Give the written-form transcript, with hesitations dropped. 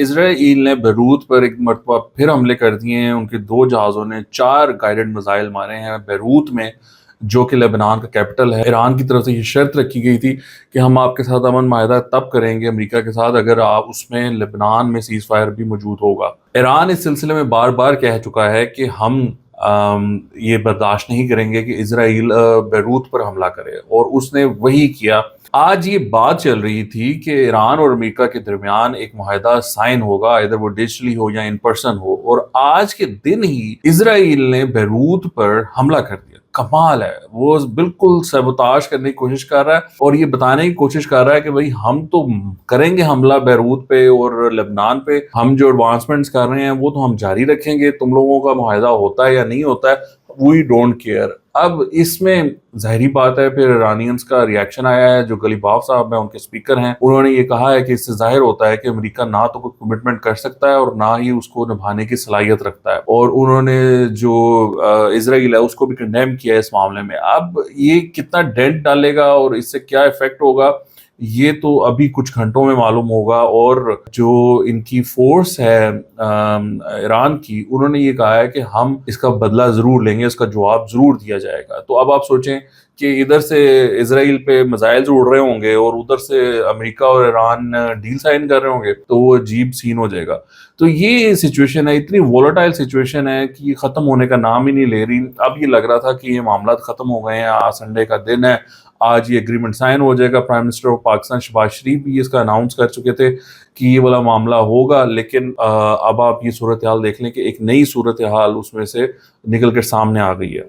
اسرائیل نے بیروت پر ایک مرتبہ پھر حملے کر دیے ہیں. ان کے 2 جہازوں نے 4 گائیڈڈ میزائل مارے ہیں بیروت میں، جو کہ لبنان کا کیپٹل ہے. ایران کی طرف سے یہ شرط رکھی گئی تھی کہ ہم آپ کے ساتھ امن معاہدہ تب کریں گے امریکہ کے ساتھ اگر آپ اس میں لبنان میں سیز فائر بھی موجود ہوگا. ایران اس سلسلے میں بار بار کہہ چکا ہے کہ ہم یہ برداشت نہیں کریں گے کہ اسرائیل بیروت پر حملہ کرے، اور اس نے وہی کیا. آج یہ بات چل رہی تھی کہ ایران اور امریکہ کے درمیان ایک معاہدہ سائن ہوگا، ادھر وہ ڈیجیٹلی ہو یا ان پرسن ہو، اور آج کے دن ہی اسرائیل نے بیروت پر حملہ کر دیا. کمال ہے، وہ بالکل سیبوتاژ کرنے کی کوشش کر رہا ہے اور یہ بتانے کی کوشش کر رہا ہے کہ بھائی ہم تو کریں گے حملہ بیروت پہ اور لبنان پہ، ہم جو ایڈوانسمنٹس کر رہے ہیں وہ تو ہم جاری رکھیں گے، تم لوگوں کا معاہدہ ہوتا ہے یا نہیں ہوتا ہے وی ڈونٹ کیئر. اب اس میں ظاہری بات ہے پھر ایرانینز کا ریاکشن آیا ہے. جو غلیباف صاحب ہیں ان کے اسپیکر ہیں، انہوں نے یہ کہا ہے کہ اس سے ظاہر ہوتا ہے کہ امریکہ نہ تو کوئی کمٹمنٹ کر سکتا ہے اور نہ ہی اس کو نبھانے کی صلاحیت رکھتا ہے، اور انہوں نے جو اسرائیل ہے اس کو بھی کنڈیم کیا ہے اس معاملے میں. اب یہ کتنا ڈینٹ ڈالے گا اور اس سے کیا ایفیکٹ ہوگا یہ تو ابھی کچھ گھنٹوں میں معلوم ہوگا. اور جو ان کی فورس ہے ایران کی، انہوں نے یہ کہا ہے کہ ہم اس کا بدلہ ضرور لیں گے، اس کا جواب ضرور دیا جائے گا. تو اب آپ سوچیں کہ ادھر سے اسرائیل پہ میزائلز اڑ رہے ہوں گے اور ادھر سے امریکہ اور ایران ڈیل سائن کر رہے ہوں گے تو وہ عجیب سین ہو جائے گا. تو یہ سچویشن ہے، اتنی وولٹائل سچویشن ہے کہ یہ ختم ہونے کا نام ہی نہیں لے رہی. اب یہ لگ رہا تھا کہ یہ معاملات ختم ہو گئے ہیں، آج سنڈے کا دن ہے، آج یہ اگریمنٹ سائن ہو جائے گا. Prime minister of Pakistan Shehbaz Sharif بھی اس کا اناؤنس کر چکے تھے کہ یہ والا معاملہ ہوگا، لیکن اب آپ یہ صورتحال دیکھ لیں کہ ایک نئی صورتحال اس میں سے نکل کر سامنے آ گئی ہے.